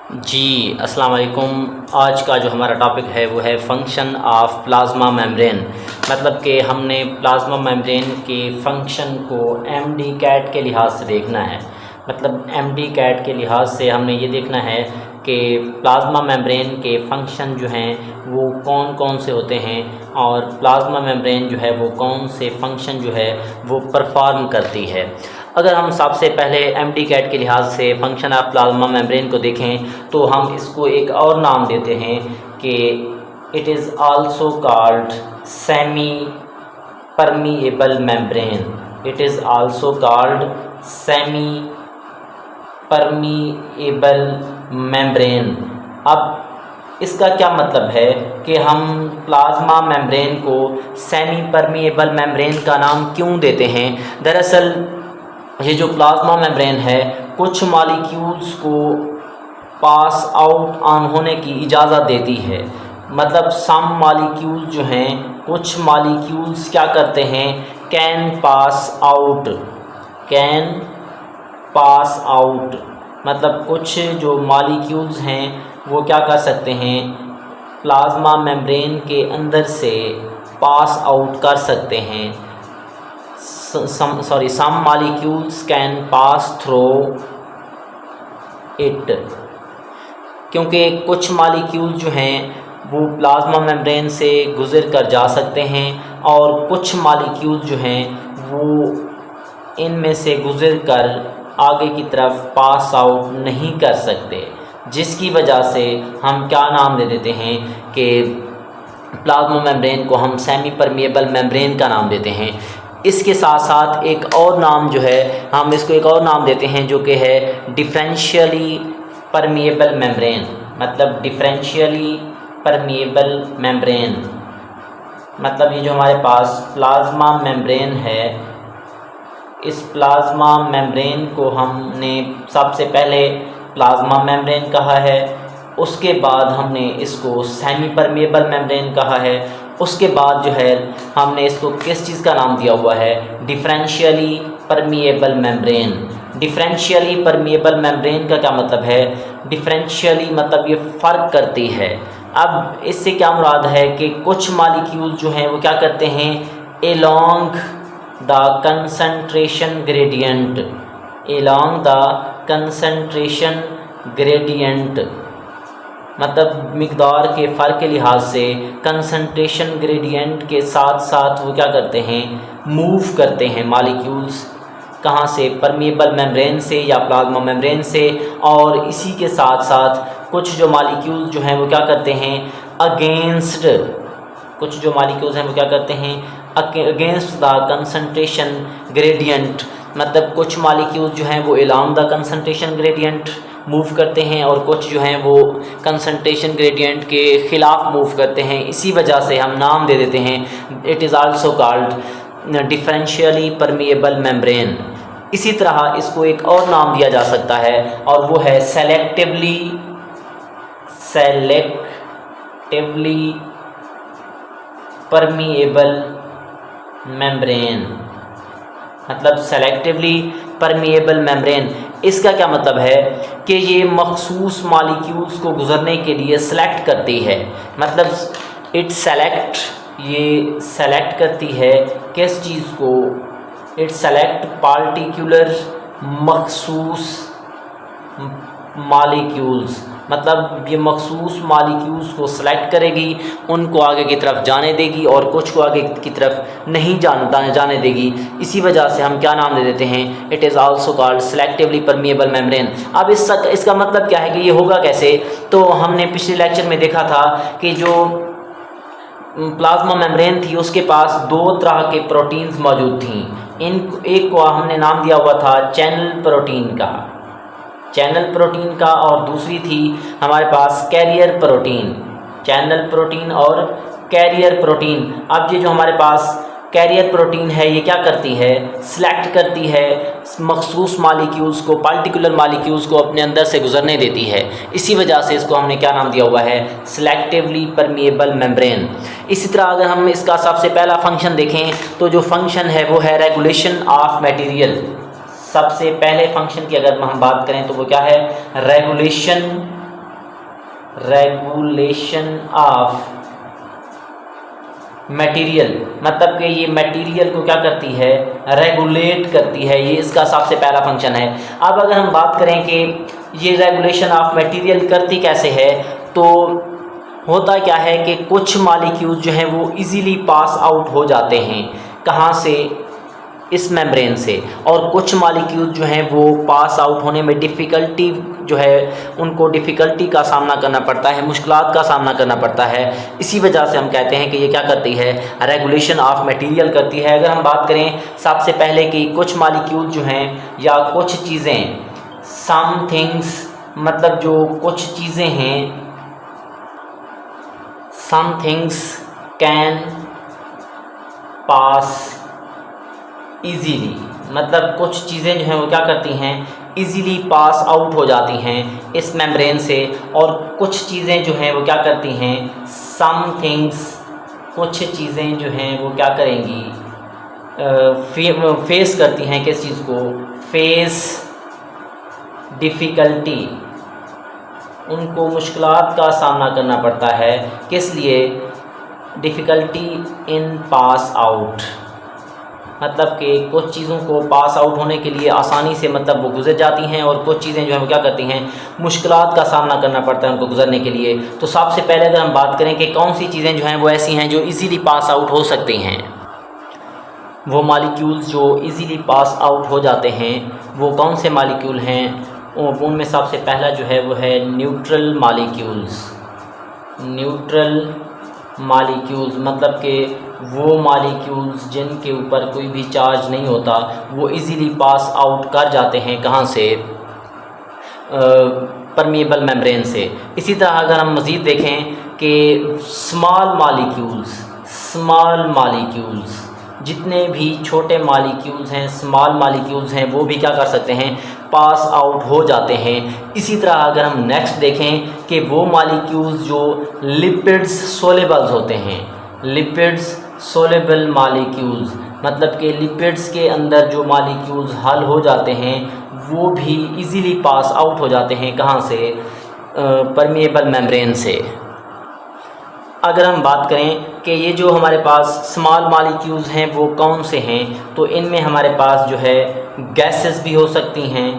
जी अस्सलाम वालेकुम। आज का जो हमारा टॉपिक है वो है फंक्शन ऑफ प्लाज्मा मेम्ब्रेन। मतलब कि हमने प्लाज्मा मेम्ब्रेन के फंक्शन को एमडी कैट के लिहाज से देखना है। मतलब एमडी कैट के लिहाज से हमने ये देखना है कि प्लाज्मा मेम्ब्रेन के फंक्शन जो हैं वो कौन कौन से होते हैं और प्लाज्मा मेम्ब्रेन जो है वो कौन से फंक्शन जो है वो परफॉर्म करती है। अगर हम सबसे पहले एमडी कैट के लिहाज से फंक्शन ऑफ प्लाज्मा मेम्ब्रेन को देखें तो हम इसको एक और नाम देते हैं कि it is also called semi permeable membrane. It is also called semi permeable membrane. अब इसका क्या मतलब है कि हम प्लाज्मा मेम्ब्रेन को सेमी परमिएबल मेम्ब्रेन का नाम क्यों देते हैं। दरअसल ये जो प्लाज्मा मेम्ब्रेन है कुछ मॉलिक्यूल्स को पास आउट ऑन होने की इजाज़त देती है। मतलब सम मॉलिक्यूल जो हैं कुछ मॉलिक्यूल्स क्या करते हैं, कैन पास आउट। मतलब कुछ जो मॉलिक्यूल्स हैं वो क्या कर सकते हैं, प्लाज्मा मेम्ब्रेन के अंदर से पास आउट कर सकते हैं। some molecules can pass through it। क्योंकि कुछ मॉलिक्यूल जो हैं वो प्लाज्मा मेम्ब्रेन से गुज़र कर जा सकते हैं और कुछ मॉलिक्यूल जो हैं वो इनमें से गुज़र कर आगे की तरफ पास आउट नहीं कर सकते, जिसकी वजह से हम क्या नाम दे देते हैं कि प्लाज्मा मेम्ब्रेन को हम सेमी परमिएबल मेम्ब्रेन का नाम देते हैं। इसके साथ साथ एक और नाम जो है हम इसको एक और नाम देते हैं जो कि है डिफरेंशियली परमिएबल मेम्ब्रेन। मतलब डिफरेंशियली परमिएबल मेम्ब्रेन मतलब ये जो हमारे पास प्लाज्मा मेम्ब्रेन है, इस प्लाज्मा मेम्ब्रेन को हमने सबसे पहले प्लाज्मा मेम्ब्रेन कहा है, उसके बाद हमने इसको सेमी परमिएबल मेम्ब्रेन कहा है, उसके बाद जो है हमने इसको किस चीज़ का नाम दिया हुआ है, differentially permeable membrane. Differentially permeable membrane का क्या मतलब है, डिफरेंशियली मतलब ये फ़र्क करती है। अब इससे क्या मुराद है कि कुछ मॉलिक्यूल जो हैं वो क्या करते हैं, एलोंग द कंसंट्रेशन ग्रेडियंट मतलब मिकदार के फ़र्क के लिहाज से कंसंट्रेशन ग्रेडियंट के साथ साथ वो क्या करते हैं, मूव करते हैं मॉलिक्यूल्स, कहाँ से, परमिएबल मेम्ब्रेन से या प्लाज्मा मेम्ब्रेन से। और इसी के साथ साथ कुछ जो मॉलिक्यूल जो हैं वो क्या करते हैं, अगेंस्ट द कंसंट्रेशन ग्रेडियंट। मतलब कुछ मॉलिक्यूल जो हैं वो along the concentration gradient move करते हैं और कुछ जो हैं वो कंसंट्रेशन ग्रेडियंट के ख़िलाफ़ मूव करते हैं। इसी वजह से हम नाम दे देते हैं it is also called differentially permeable membrane. इसी तरह इसको एक और नाम दिया जा सकता है और वो है सेलेक्टिवली परमिएबल मेम्ब्रेन। मतलब सेलेक्टिवली परमिएबल मेम्ब्रेन, इसका क्या मतलब है कि ये मखसूस मॉलिक्यूल्स को गुज़रने के लिए सेलेक्ट करती है। मतलब ये सेलेक्ट करती है किस चीज़ को, इट सेलेक्ट पार्टिकुलर मखसूस मॉलिक्यूल्स। मतलब ये मखसूस मॉलिक्यूल्स को सेलेक्ट करेगी, उनको आगे की तरफ जाने देगी और कुछ को आगे की तरफ नहीं जाने देगी। इसी वजह से हम क्या नाम दे देते हैं, it is also called selectively permeable membrane. अब इसका मतलब क्या है कि ये होगा कैसे, तो हमने पिछले लेक्चर में देखा था कि जो प्लाज्मा मेम्ब्रेन थी उसके पास दो तरह के प्रोटीन्स मौजूद थी। एक को हमने नाम दिया हुआ था चैनल प्रोटीन का और दूसरी थी हमारे पास कैरियर प्रोटीन। अब ये जो हमारे पास कैरियर प्रोटीन है ये क्या करती है, सिलेक्ट करती है मखसूस मॉलिक्यूल्स को, पार्टिकुलर मॉलिक्यूल्स को अपने अंदर से गुजरने देती है। इसी वजह से इसको हमने क्या नाम दिया हुआ है, सिलेक्टिवली परमिएबल मेम्ब्रेन। इसी तरह अगर हम इसका सबसे पहला फंक्शन देखें तो जो फंक्शन है वो है रेगुलेशन ऑफ मटेरियल। सबसे पहले फंक्शन की अगर हम बात करें तो वो क्या है, रेगुलेशन रेगुलेशन ऑफ मटेरियल, मतलब कि ये मटेरियल को क्या करती है, रेगुलेट करती है। ये इसका सबसे पहला फंक्शन है। अब अगर हम बात करें कि ये रेगुलेशन ऑफ मटेरियल करती कैसे है, तो होता क्या है कि कुछ मॉलिक्यूल्स जो हैं वो इजीली पास आउट हो जाते हैं, कहाँ से, इस मेम्ब्रेन से, और कुछ मॉलिक्यूल्स जो हैं वो पास आउट होने में डिफ़िकल्टी जो है, उनको डिफ़िकल्टी का सामना करना पड़ता है, मुश्किलात का सामना करना पड़ता है। इसी वजह से हम कहते हैं कि ये क्या करती है, रेगुलेशन ऑफ मटेरियल करती है। अगर हम बात करें सबसे पहले कि कुछ मॉलिक्यूल जो हैं या कुछ चीज़ें, सम थिंग्स, मतलब जो कुछ चीज़ें हैं, some things can pass easily, मतलब कुछ चीज़ें जो हैं वो क्या करती हैं, इजीली पास आउट हो जाती हैं इस मेम्ब्रेन से, और कुछ चीज़ें जो हैं वो क्या करती हैं, सम थिंग्स, कुछ चीज़ें जो हैं वो क्या करेंगी, फेस करती हैं किस चीज़ को, फेस डिफ़िकल्टी, उनको मुश्किलात का सामना करना पड़ता है। किस लिए, डिफ़िकल्टी इन पास आउट, मतलब कि कुछ चीज़ों को पास आउट होने के लिए आसानी से मतलब वो गुजर जाती हैं, और कुछ चीज़ें जो हैं वो क्या करती हैं, मुश्किलात का सामना करना पड़ता है उनको गुजरने के लिए। तो सबसे पहले अगर हम बात करें कि कौन सी चीज़ें जो हैं वो ऐसी हैं जो इजीली पास आउट हो सकती हैं, वो मॉलिक्यूल्स जो इजीली पास आउट हो जाते हैं वो कौन से मॉलिक्यूल हैं, उनमें सबसे पहला जो है वो है न्यूट्रल मॉलिक्यूल्स। न्यूट्रल मॉलिक्यूल्स मतलब कि वो मॉलिक्यूल्स जिनके ऊपर कोई भी चार्ज नहीं होता, वो इजीली पास आउट कर जाते हैं, कहाँ से, परमिएबल मेम्ब्रेन से। इसी तरह अगर हम मज़ीद देखें कि स्मॉल मॉलिक्यूल्स, जितने भी छोटे मॉलिक्यूल्स हैं, स्मॉल मॉलिक्यूल्स हैं, वो भी क्या कर सकते हैं, पास आउट हो जाते हैं। इसी तरह अगर हम नेक्स्ट देखें कि वो मॉलिक्यूल्स जो लिपिड्स सोलेबल्स होते हैं, लिपिड्स सोलेबल मॉलिक्यूल्स, मतलब कि लिपिड्स के अंदर जो मॉलिक्यूल्स हल हो जाते हैं वो भी इजीली पास आउट हो जाते हैं, कहाँ से, परमिएबल मेम्ब्रेन से। अगर हम बात करें कि ये जो हमारे पास स्मॉल मॉलिक्यूल्स हैं वो कौन से हैं, तो इनमें हमारे पास जो है गैसेस भी हो सकती हैं,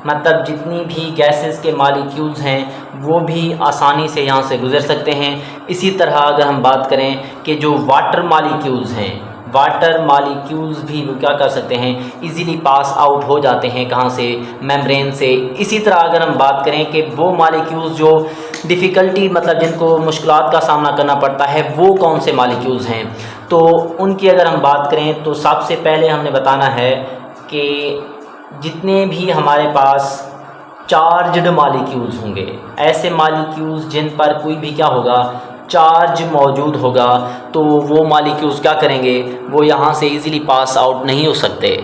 मतलब जितनी भी गैसेस के मॉलिक्यूल्स हैं वो भी आसानी से यहाँ से गुज़र सकते हैं। इसी तरह अगर हम बात करें कि जो वाटर मॉलिक्यूल्स हैं, वाटर मॉलिक्यूल्स भी वो क्या कर सकते हैं, इजीली पास आउट हो जाते हैं, कहाँ से, मेम्ब्रेन से। इसी तरह अगर हम बात करें कि वो मॉलिक्यूल्स जो डिफ़िकल्टी मतलब जिनको मुश्किलात का सामना करना पड़ता है वो कौन से मॉलिक्यूल्स हैं, तो उनकी अगर हम बात करें तो सबसे पहले हमने बताना है कि जितने भी हमारे पास चार्ज्ड मॉलिक्यूल्स होंगे, ऐसे मॉलिक्यूल्स जिन पर कोई भी क्या होगा, चार्ज मौजूद होगा, तो वो मॉलिक्यूल्स क्या करेंगे, वो यहाँ से इजीली पास आउट नहीं हो सकते।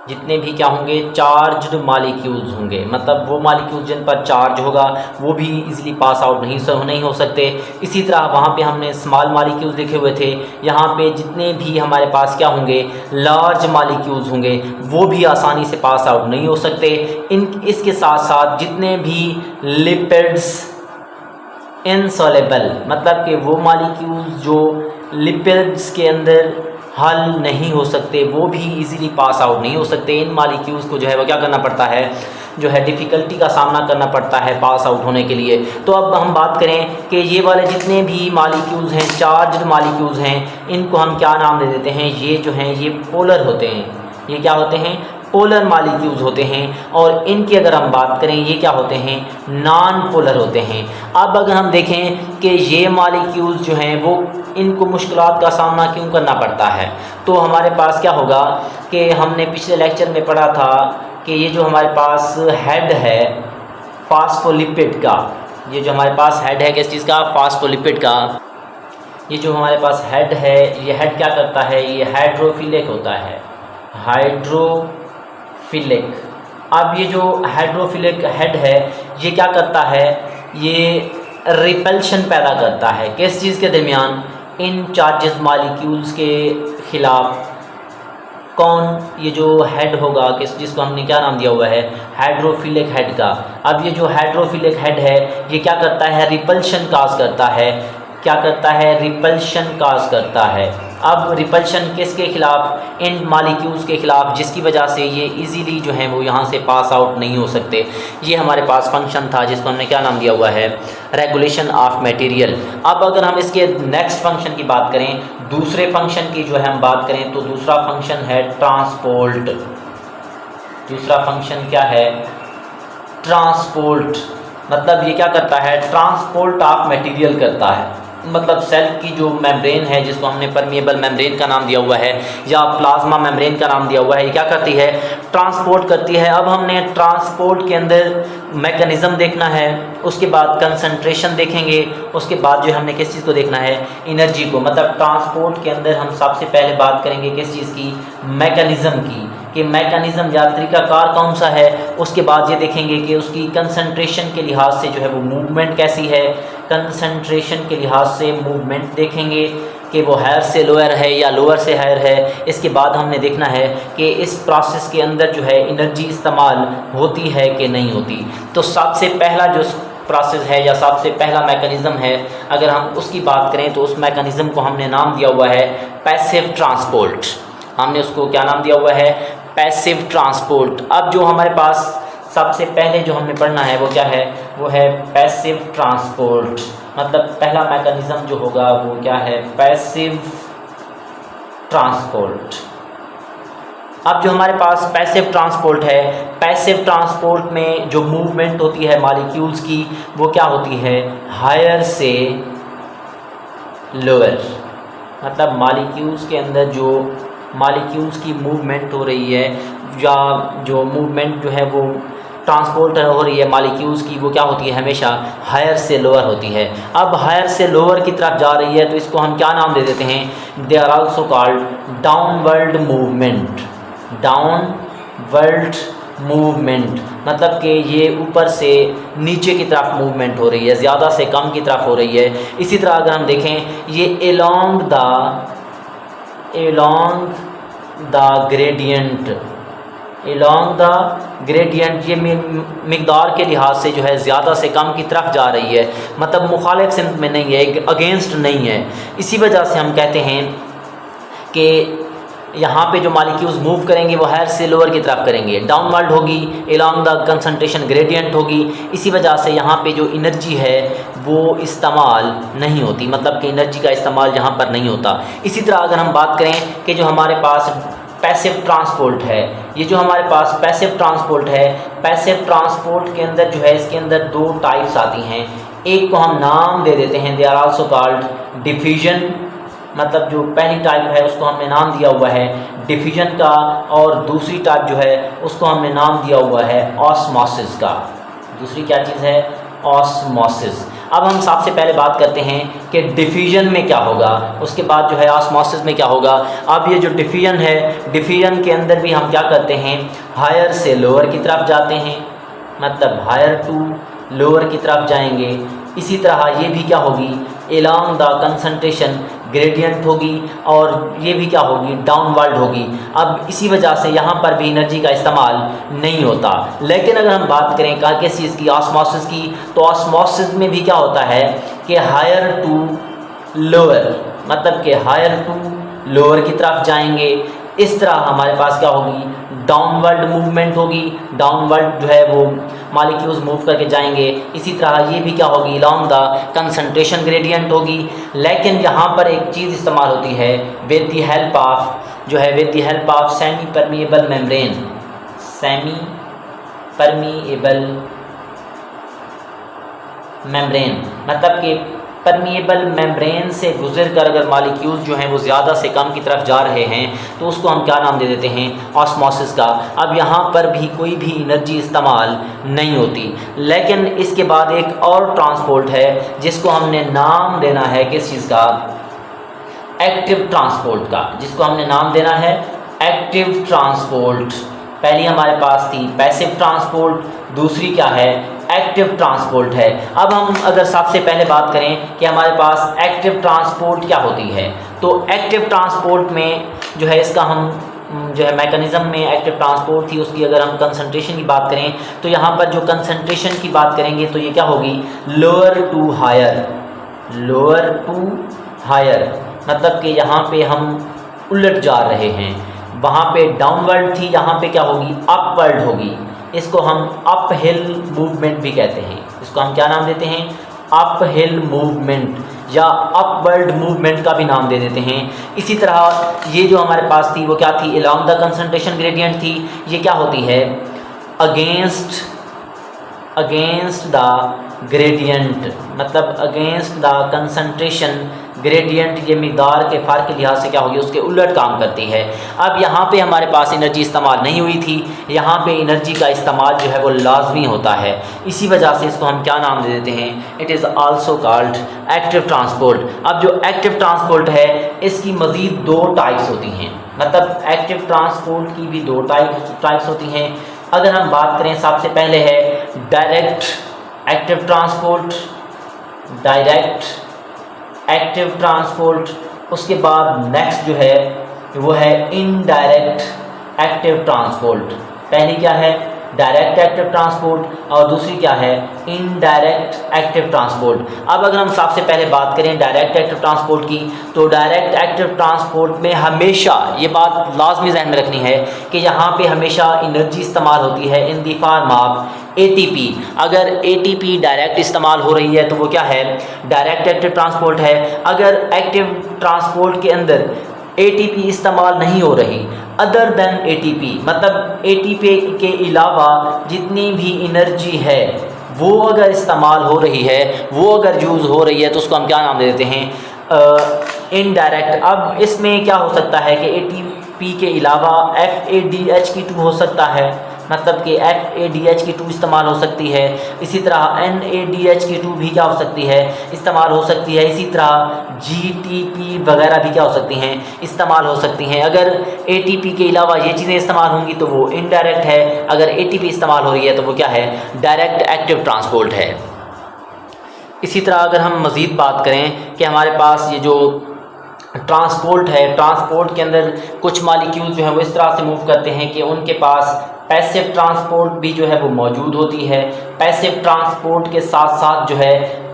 जितने भी क्या होंगे, चार्ज्ड मॉलिक्यूल्स होंगे, मतलब वो मॉलिक्यूल्स जिन पर चार्ज होगा वो भी इजीली पास आउट नहीं हो सकते। इसी तरह वहाँ पे हमने स्मॉल मॉलिक्यूल्स लिखे हुए थे, यहाँ पे जितने भी हमारे पास क्या होंगे, लार्ज मॉलिक्यूल्स होंगे, वो भी आसानी से पास आउट नहीं हो सकते। इसके साथ साथ जितने भी लिपिड्स इनसॉल्युबल, मतलब कि वो मॉलिक्यूल्स जो लिपिड्स के अंदर हल नहीं हो सकते, वो भी इजीली पास आउट नहीं हो सकते। इन मॉलिक्यूल्स को जो है वो क्या करना पड़ता है, जो है डिफ़िकल्टी का सामना करना पड़ता है पास आउट होने के लिए। तो अब हम बात करें कि ये वाले जितने भी मॉलिक्यूल्स हैं, चार्ज्ड मॉलिक्यूल्स हैं, इनको हम क्या नाम दे देते हैं, ये जो हैं ये पोलर होते हैं। ये क्या होते हैं, पोलर मॉलिक्यूल्स होते हैं। और इनकी अगर हम बात करें ये क्या होते हैं, नॉन पोलर होते हैं। अब अगर हम देखें कि ये मॉलिक्यूल्स जो हैं वो इनको मुश्किलात का सामना क्यों करना पड़ता है, तो हमारे पास क्या होगा कि हमने पिछले लेक्चर में पढ़ा था कि ये जो हमारे पास हेड है फास्फोलिपिड का, ये जो हमारे पास हेड है किस चीज़ का, फास्फोलिपिड का, ये जो हमारे पास हेड है, ये हेड क्या करता है, ये हाइड्रोफिलिक होता है, हाइड्रोफिलिक। अब ये जो हाइड्रोफिलिक हेड है ये क्या करता है, ये रिपल्शन पैदा करता है किस चीज़ के दरमियान, इन चार्जेस मॉलिक्यूल्स के ख़िलाफ़ कौन, ये जो हेड होगा किस, जिसको हमने क्या नाम दिया हुआ है, हाइड्रोफिलिक हेड का। अब ये जो हाइड्रोफिलिक हेड है ये क्या करता है, रिपल्शन काज करता है। क्या करता है, रिपल्शन काज करता है। अब रिपल्शन किसके खिलाफ, इन मालिक्यूल्स के खिलाफ, जिसकी वजह से ये इजीली जो है वो यहाँ से पास आउट नहीं हो सकते। ये हमारे पास फंक्शन था जिसको हमने क्या नाम दिया हुआ है, रेगुलेशन ऑफ मटेरियल। अब अगर हम इसके नेक्स्ट फंक्शन की बात करें, दूसरे फंक्शन की जो है हम बात करें, तो दूसरा फंक्शन है ट्रांसपोर्ट। दूसरा फंक्शन क्या है, ट्रांसपोर्ट। मतलब ये क्या करता है, ट्रांसपोर्ट ऑफ मटेरियल करता है। मतलब सेल की जो मेम्ब्रेन है, जिसको हमने परमिएबल मेम्ब्रेन का नाम दिया हुआ है या प्लाज्मा मेम्ब्रेन का नाम दिया हुआ है, ये क्या करती है, ट्रांसपोर्ट करती है। अब हमने ट्रांसपोर्ट के अंदर मैकेनिज़्म देखना है, उसके बाद कंसंट्रेशन देखेंगे, उसके बाद जो हमने किस चीज़ को देखना है, एनर्जी को। मतलब ट्रांसपोर्ट के अंदर हम सबसे पहले बात करेंगे किस चीज़ की, मैकेनिज़्म की, कि मैकेनिज़्म या तरीक़ाकार कौन सा है। उसके बाद ये देखेंगे कि उसकी कंसंट्रेशन के लिहाज से जो है वो मूवमेंट कैसी है, कंसंट्रेशन के लिहाज से मूवमेंट देखेंगे कि वो हायर से लोअर है या लोअर से हायर है। इसके बाद हमने देखना है कि इस प्रोसेस के अंदर जो है एनर्जी इस्तेमाल होती है कि नहीं होती। तो सबसे पहला जो प्रोसेस है या सबसे पहला मैकेनिज़्म है, अगर हम उसकी बात करें तो उस मैकेनिज़्म को हमने नाम दिया हुआ है पैसिव ट्रांसपोर्ट। हमने उसको क्या नाम दिया हुआ है, पैसिव ट्रांसपोर्ट। अब जो हमारे पास सबसे पहले जो हमें पढ़ना है वो क्या है, वो है पैसिव ट्रांसपोर्ट। मतलब पहला मैकेनिज़्म जो होगा वो क्या है, पैसिव ट्रांसपोर्ट। अब जो हमारे पास पैसिव ट्रांसपोर्ट है, पैसिव ट्रांसपोर्ट में जो मूवमेंट होती है मॉलिक्यूल्स की वो क्या होती है, हायर से लोअर। मतलब मॉलिक्यूल्स के अंदर जो मॉलिक्यूल्स की मूवमेंट हो रही है या जो मूवमेंट जो है वो ट्रांसपोर्ट हो रही है मॉलिक्यूल्स की, वो क्या होती है, हमेशा हायर से लोअर होती है। अब हायर से लोअर की तरफ जा रही है तो इसको हम क्या नाम दे देते हैं, they are also called downward movement. Downward movement मतलब कि ये ऊपर से नीचे की तरफ मूवमेंट हो रही है, ज़्यादा से कम की तरफ हो रही है। इसी तरह अगर हम देखें, ये along the gradient, along the gradient, ये मिकदार के लिहाज से जो है ज़्यादा से कम की तरफ जा रही है। मतलब मुखालिफ सिमत में नहीं है, अगेंस्ट नहीं है। इसी वजह से हम कहते हैं कि यहाँ पे जो मॉलिक्यूल्स मूव करेंगे वो हायर से लोअर की तरफ करेंगे, डाउनवर्ड होगी, एलोंग द कंसंट्रेशन ग्रेडियंट होगी। इसी वजह से यहाँ पे जो एनर्जी है वो इस्तेमाल नहीं होती, मतलब कि एनर्जी का इस्तेमाल यहाँ पर नहीं होता। इसी तरह अगर हम बात करें कि जो हमारे पास पैसिव ट्रांसपोर्ट है, ये जो हमारे पास पैसिव ट्रांसपोर्ट है, पैसिव ट्रांसपोर्ट के अंदर जो है इसके अंदर दो टाइप्स आती हैं। एक को हम नाम दे देते हैं, they are also called diffusion. मतलब जो पहली टाइप है उसको हमने नाम दिया हुआ है डिफ्यूजन का, और दूसरी टाइप जो है उसको हमने नाम दिया हुआ है ऑस्मोसिस का। दूसरी क्या चीज़ है, ऑस्मोसिस। अब हम सबसे पहले बात करते हैं कि डिफ्यूजन में क्या होगा, उसके बाद जो है ऑस्मोसिस में क्या होगा। अब ये जो डिफ्यूजन है, डिफ्यूजन के अंदर भी हम क्या करते हैं, हायर से लोअर की तरफ जाते हैं, मतलब हायर टू लोअर की तरफ जाएंगे। इसी तरह ये भी क्या होगी, एलोंग द कंसंट्रेशन ग्रेडियंट होगी, और ये भी क्या होगी, डाउनवर्ड होगी। अब इसी वजह से यहाँ पर भी एनर्जी का इस्तेमाल नहीं होता। लेकिन अगर हम बात करें किस चीज़ की, ऑस्मोसिस की, तो ऑस्मोसिस में भी क्या होता है कि हायर टू लोअर, मतलब कि हायर टू लोअर की तरफ जाएंगे। इस तरह हमारे पास क्या होगी, डाउनवर्ड मूवमेंट होगी, डाउनवर्ड जो है वो मॉलिक्यूल्स मूव करके जाएंगे। इसी तरह ये भी क्या होगी, अलोंग द कंसंट्रेशन ग्रेडियंट होगी। लेकिन यहाँ पर एक चीज़ इस्तेमाल होती है विद द हेल्प ऑफ जो है, with the help of semi permeable membrane. Semi permeable membrane मतलब कि परमिएबल मेम्ब्रेन से गुजर कर अगर मॉलिक्यूल्स जो हैं वो ज़्यादा से कम की तरफ जा रहे हैं तो उसको हम क्या नाम दे देते हैं, ऑस्मोसिस का। अब यहाँ पर भी कोई भी एनर्जी इस्तेमाल नहीं होती। लेकिन इसके बाद एक और ट्रांसपोर्ट है जिसको हमने नाम देना है किस चीज़ का, एक्टिव ट्रांसपोर्ट का, जिसको हमने नाम देना है एक्टिव ट्रांसपोर्ट। पहली हमारे पास थी पैसिव ट्रांसपोर्ट, दूसरी क्या है, एक्टिव ट्रांसपोर्ट है। अब हम अगर सबसे पहले बात करें कि हमारे पास एक्टिव ट्रांसपोर्ट क्या होती है, तो एक्टिव ट्रांसपोर्ट में जो है इसका हम जो है मैकेनिज़्म में एक्टिव ट्रांसपोर्ट थी उसकी अगर हम कंसंट्रेशन की बात करें तो यहाँ पर जो कंसंट्रेशन की बात करेंगे तो ये क्या होगी, lower to higher, lower to higher, मतलब कि यहाँ पे हम उलट जा रहे हैं, वहाँ पे डाउनवर्ड थी, यहाँ पे क्या होगी, अपवर्ड होगी। इसको हम अप हिल मूवमेंट भी कहते हैं, इसको हम क्या नाम देते हैं, अप हिल मूवमेंट या अपवर्ड मूवमेंट का भी नाम दे देते हैं। इसी तरह ये जो हमारे पास थी वो क्या थी, अलोंग द कंसंट्रेशन ग्रेडियंट थी, ये क्या होती है, अगेंस्ट द ग्रेडियंट, मतलब अगेंस्ट द कंसंट्रेशन ग्रेडियंट, ये मिकदार के फ़र्क के लिहाज से क्या होगी, उसके उलट काम करती है। अब यहाँ पे हमारे पास एनर्जी इस्तेमाल नहीं हुई थी, यहाँ पे एनर्जी का इस्तेमाल जो है वो लाजमी होता है, इसी वजह से इसको हम क्या नाम दे देते हैं, it is also called active transport. अब जो एक्टिव ट्रांसपोर्ट है इसकी मज़ीद दो टाइप्स होती हैं, मतलब एक्टिव ट्रांसपोर्ट की भी दो टाइप्स होती हैं। अगर हम बात करें, सबसे पहले है direct active transport, direct active transport, उसके बाद नेक्स्ट जो है वो है इनडायरेक्ट एक्टिव ट्रांसपोर्ट। पहली क्या है, डायरेक्ट एक्टिव ट्रांसपोर्ट और दूसरी क्या है, इनडायरेक्ट एक्टिव ट्रांसपोर्ट। अब अगर हम सबसे पहले बात करें डायरेक्ट एक्टिव ट्रांसपोर्ट की, तो डायरेक्ट एक्टिव ट्रांसपोर्ट में हमेशा ये बात लाजमी ज़हन में रखनी है कि यहाँ पे हमेशा एनर्जी इस्तेमाल होती है इन दी फॉर्म ऑफ ATP। अगर ATP डायरेक्ट इस्तेमाल हो रही है तो वो क्या है, डायरेक्ट एक्टिव ट्रांसपोर्ट है। अगर एक्टिव ट्रांसपोर्ट के अंदर ATP इस्तेमाल नहीं हो रही, अदर देन ATP, मतलब ATP के अलावा जितनी भी एनर्जी है वो अगर इस्तेमाल हो रही है, वो अगर यूज़ हो रही है, तो उसको हम क्या नाम दे देते हैं, इनडायरेक्ट। अब इसमें क्या हो सकता है कि ATP के अलावा FADH2 हो सकता है, मतलब कि FADH2 इस्तेमाल हो सकती है। इसी तरह NADH2 भी क्या हो सकती है, इस्तेमाल हो सकती है। इसी तरह GTP वगैरह भी क्या हो सकती हैं, इस्तेमाल हो सकती हैं। अगर ATP के अलावा ये चीज़ें इस्तेमाल होंगी तो वो इनडायरेक्ट है, अगर ATP इस्तेमाल हो रही है तो वो क्या है, डायरेक्ट एक्टिव ट्रांसपोर्ट है। इसी तरह अगर हम मज़ीद बात करें कि हमारे पास ये जो ट्रांसपोर्ट है, ट्रांसपोर्ट के अंदर कुछ मालिक्यूल जो है वो इस तरह से मूव करते हैं कि उनके पास पैसिव ट्रांसपोर्ट भी जो है वो मौजूद होती है। पैसिव ट्रांसपोर्ट के साथ साथ जो है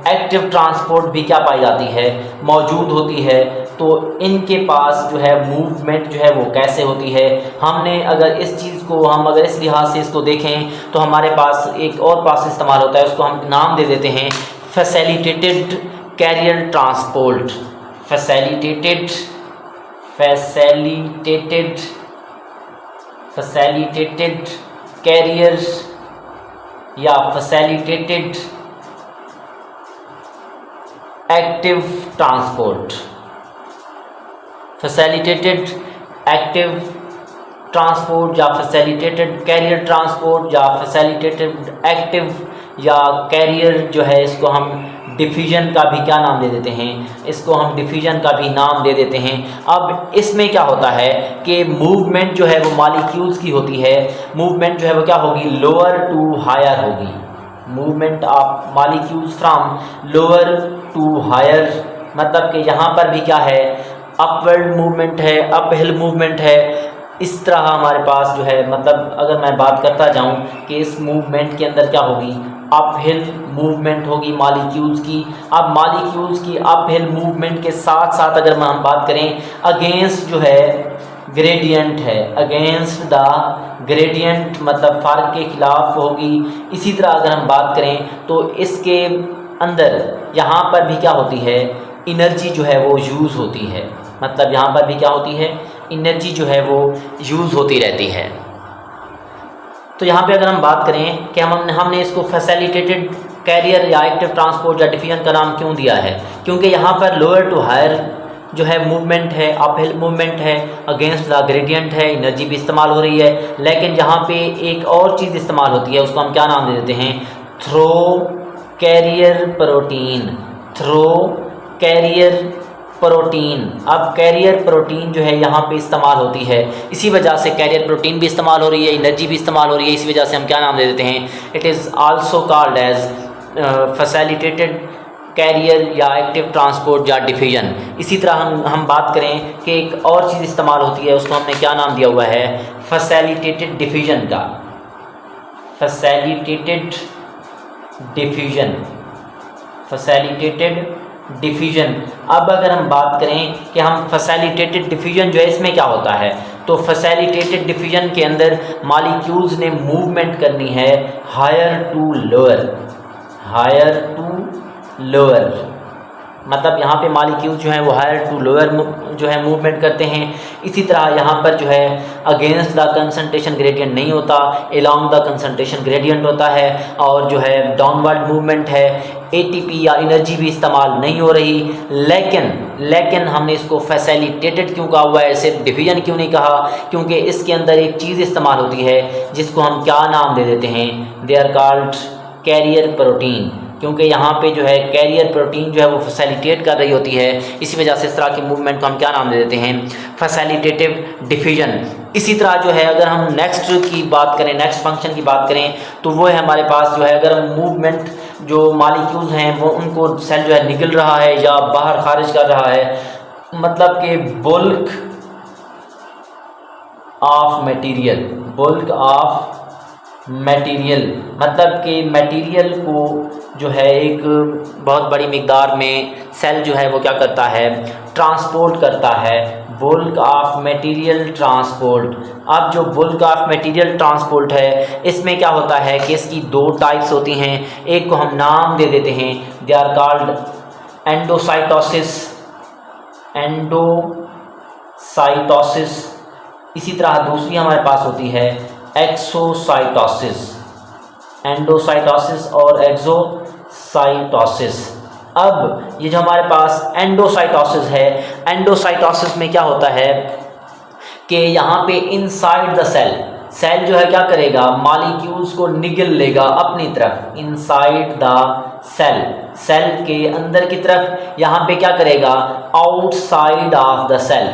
एक्टिव ट्रांसपोर्ट भी क्या पाई जाती है, मौजूद होती है। तो इनके पास जो है मूवमेंट जो है वो कैसे होती है, हमने अगर इस चीज़ को हम अगर इस लिहाज से इसको देखें तो हमारे पास एक और प्रोसेस इस्तेमाल होता है, उसको हम नाम दे देते हैं facilitated carrier transport. Facilitated carrier या facilitated active transport. Facilitated active transport या फैसिलिटेटेड कैरियर ट्रांसपोर्ट या फैसिलिटेटेड एक्टिव या कैरियर जो है, इसको हम डिफ्यूजन का भी क्या नाम दे देते हैं, इसको हम डिफ्यूजन का भी नाम दे देते हैं। अब इसमें क्या होता है कि मूवमेंट जो है वो मॉलिक्यूल्स की होती है, मूवमेंट जो है वो क्या होगी, लोअर टू हायर होगी। Movement of molecules from lower to higher, मतलब कि यहाँ पर भी क्या है, अपवर्ड मूवमेंट है, अप हिल मूवमेंट है। इस तरह हमारे पास जो है, मतलब अगर मैं बात करता जाऊँ कि इस मूवमेंट के अंदर क्या होगी, अप हिल मूवमेंट होगी मॉलिक्यूल्स की। अब मॉलिक्यूल्स की अप हिल मूवमेंट के साथ साथ अगर हम बात करें अगेंस्ट जो है ग्रेडियंट है, अगेंस्ट द ग्रेडियंट मतलब फ़र्क के ख़िलाफ़ होगी। इसी तरह अगर हम बात करें तो इसके अंदर यहाँ पर भी क्या होती है, एनर्जी जो है वो यूज़ होती है, मतलब यहाँ पर भी क्या होती है, एनर्जी जो है वो यूज़ होती रहती है। तो यहाँ पे अगर हम बात करें कि हमने इसको फैसिलिटेटेड कैरियर या एक्टिव ट्रांसपोर्ट या डिफ्यूजन का नाम क्यों दिया है, क्योंकि यहाँ पर लोअर टू हायर जो है मूवमेंट है, अपहिल मूवमेंट है, अगेंस्ट द ग्रेडियंट है, एनर्जी भी इस्तेमाल हो रही है। लेकिन यहाँ पे एक और चीज़ इस्तेमाल होती है, उसको हम क्या नाम दे देते हैं, through carrier protein. Through carrier protein. अब कैरियर प्रोटीन जो है यहाँ पे इस्तेमाल होती है, इसी वजह से कैरियर प्रोटीन भी इस्तेमाल हो रही है, एनर्जी भी इस्तेमाल हो रही है, इसी वजह से हम क्या नाम दे देते हैं, it is also called as facilitated carrier या एक्टिव ट्रांसपोर्ट या डिफीजन। इसी तरह हम बात करें कि एक और चीज़ इस्तेमाल होती है, उसको हमने क्या नाम दिया हुआ है, फैसिलिटेटेड डिफीजन का। Facilitated diffusion, facilitated diffusion. अब अगर हम बात करें कि हम फैसिलिटेटेड डिफीजन जो है इसमें क्या होता है, तो फैसिलिटेटेड डिफीजन के अंदर मॉलिक्यूल्स ने मूवमेंट करनी है higher to lower, higher to lower. मतलब यहाँ पे मॉलिक्यूल जो है वो हायर टू लोअर जो है मूवमेंट करते हैं। इसी तरह यहाँ पर जो है अगेंस्ट द कंसंट्रेशन ग्रेडियंट नहीं होता, अलोंग द कंसंट्रेशन ग्रेडियंट होता है। और जो है डाउनवर्ड मूवमेंट है, एटीपी या एनर्जी भी इस्तेमाल नहीं हो रही। लेकिन हमने इसको फैसिलिटेटेड क्यों कहा हुआ है, सिर्फ डिफीजन क्यों नहीं कहा, क्योंकि इसके अंदर एक चीज़ इस्तेमाल होती है जिसको हम क्या नाम दे देते हैं, they are called carrier protein. क्योंकि यहाँ पे जो है कैरियर प्रोटीन जो है वो फैसिलिटेट कर रही होती है, इसी वजह से इस तरह के मूवमेंट को हम क्या नाम दे देते हैं, फैसिलिटेटिव डिफीजन। इसी तरह जो है अगर हम नेक्स्ट की बात करें, नेक्स्ट फंक्शन की बात करें, तो वो है हमारे पास जो है अगर हम मूवमेंट जो मॉलिक्यूल्स हैं वो उनको सेल जो है निकल रहा है या बाहर खारिज कर रहा है, मतलब कि bulk of material, bulk of material, मतलब कि मटेरियल को जो है एक बहुत बड़ी मिकदार में सेल जो है वो क्या करता है, ट्रांसपोर्ट करता है, बुल्क ऑफ मटेरियल ट्रांसपोर्ट। अब जो बुल्क ऑफ मटेरियल ट्रांसपोर्ट है इसमें क्या होता है कि इसकी दो टाइप्स होती हैं, एक को हम नाम दे देते हैं, they are called endocytosis, endocytosis. इसी तरह दूसरी हमारे पास होती है एक्सोसाइटोसिस, एंडोसाइटोसिस और एक्सोसाइटोसिस। अब ये जो हमारे पास एंडोसाइटोसिस है, एंडोसाइटोसिस में क्या होता है कि यहाँ पे इनसाइड द सेल, सेल जो है क्या करेगा, मॉलिक्यूल्स को निगल लेगा अपनी तरफ, इनसाइड द सेल, सेल के अंदर की तरफ। यहाँ पे क्या करेगा, outside of the cell,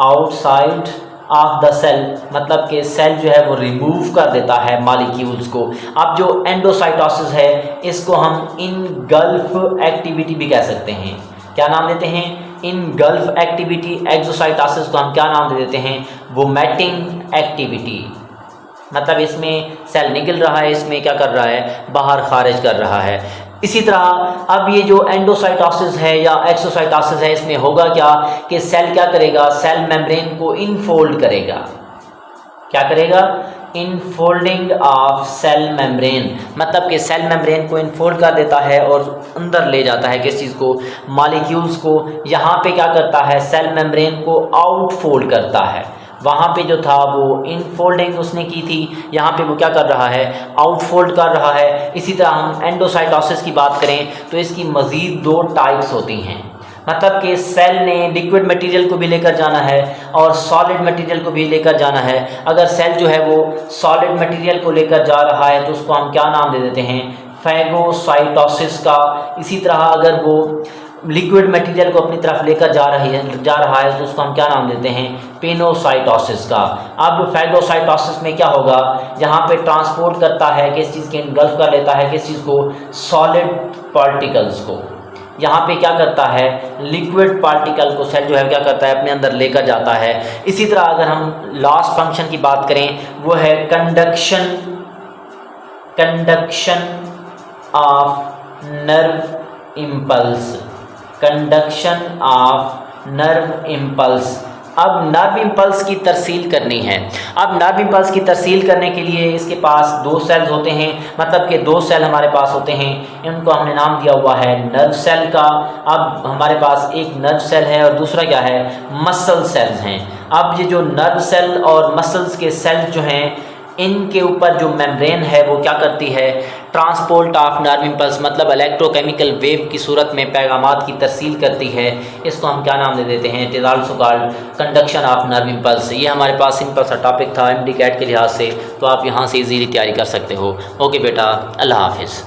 outside of the cell, मतलब कि सेल जो है वो रिमूव कर देता है मॉलिक्यूल्स को। अब जो एंडोसाइटोसिस है इसको हम इनगल्फ एक्टिविटी भी कह सकते हैं। क्या नाम देते हैं, इनगल्फ एक्टिविटी। एक्सोसाइटोसिस को हम क्या नाम दे देते हैं, वोमेटिंग एक्टिविटी। मतलब इसमें सेल निकल रहा है, इसमें क्या कर रहा है, बाहर खारिज कर रहा है। इसी तरह अब ये जो एंडोसाइटोसिस है या एक्सोसाइटोसिस है, इसमें होगा क्या कि सेल क्या करेगा, सेल मेम्ब्रेन को इनफोल्ड करेगा। क्या करेगा, इनफोल्डिंग ऑफ सेल मेम्ब्रेन, मतलब कि सेल मेम्ब्रेन को इनफोल्ड कर देता है और अंदर ले जाता है किस चीज़ को, मॉलिक्यूल्स को। यहाँ पे क्या करता है, सेल मेम्ब्रेन को आउटफोल्ड करता है। वहाँ पे जो था वो इनफोल्डिंग उसने की थी, यहाँ पे वो क्या कर रहा है, आउटफोल्ड कर रहा है। इसी तरह हम एंडोसाइटोसिस की बात करें तो इसकी मज़ीद दो टाइप्स होती हैं, मतलब कि सेल ने लिक्विड मटेरियल को भी लेकर जाना है और सॉलिड मटेरियल को भी लेकर जाना है। अगर सेल जो है वो सॉलिड मटेरियल को लेकर जा रहा है तो उसको हम क्या नाम दे देते हैं, फैगोसाइटोसिस का। इसी तरह अगर वो लिक्विड मटेरियल को अपनी तरफ लेकर जा रहा है तो उसको हम क्या नाम देते हैं, पेनोसाइटोसिस का। अब फैगोसाइटोसिस में क्या होगा, यहाँ पे ट्रांसपोर्ट करता है किस चीज़ के, इनगल्फ कर लेता है किस चीज़ को, सॉलिड पार्टिकल्स को। यहाँ पे क्या करता है, लिक्विड पार्टिकल को सेल जो है क्या करता है, अपने अंदर लेकर जाता है। इसी तरह अगर हम लास्ट फंक्शन की बात करें वो है conduction, conduction of nerve impulse, conduction of nerve impulse. अब नर्व इम्पल्स की तरसील करनी है। अब नर्व इम्पल्स की तरसील करने के लिए इसके पास दो सेल्स होते हैं, मतलब कि दो सेल हमारे पास होते हैं, इनको हमने नाम दिया हुआ है नर्व सेल का। अब हमारे पास एक नर्व सेल है और दूसरा क्या है, मसल सेल्स हैं। अब ये जो नर्व सेल और मसल्स के सेल्स जो हैं इनके ऊपर जो मेम्ब्रेन है वो क्या करती है, ट्रांसपोर्ट ऑफ नर्व इम्पल्स, मतलब इलेक्ट्रोकेमिकल वेव की सूरत में पैगामात की तरसील करती है। इसको हम क्या नाम दे देते हैं, it is also called conduction of nerve impulse. ये हमारे पास सिंपल सा टॉपिक था MD कैट के लिहाज से, तो आप यहाँ से इजीली तैयारी कर सकते हो। ओके बेटा, अल्लाह हाफिज़।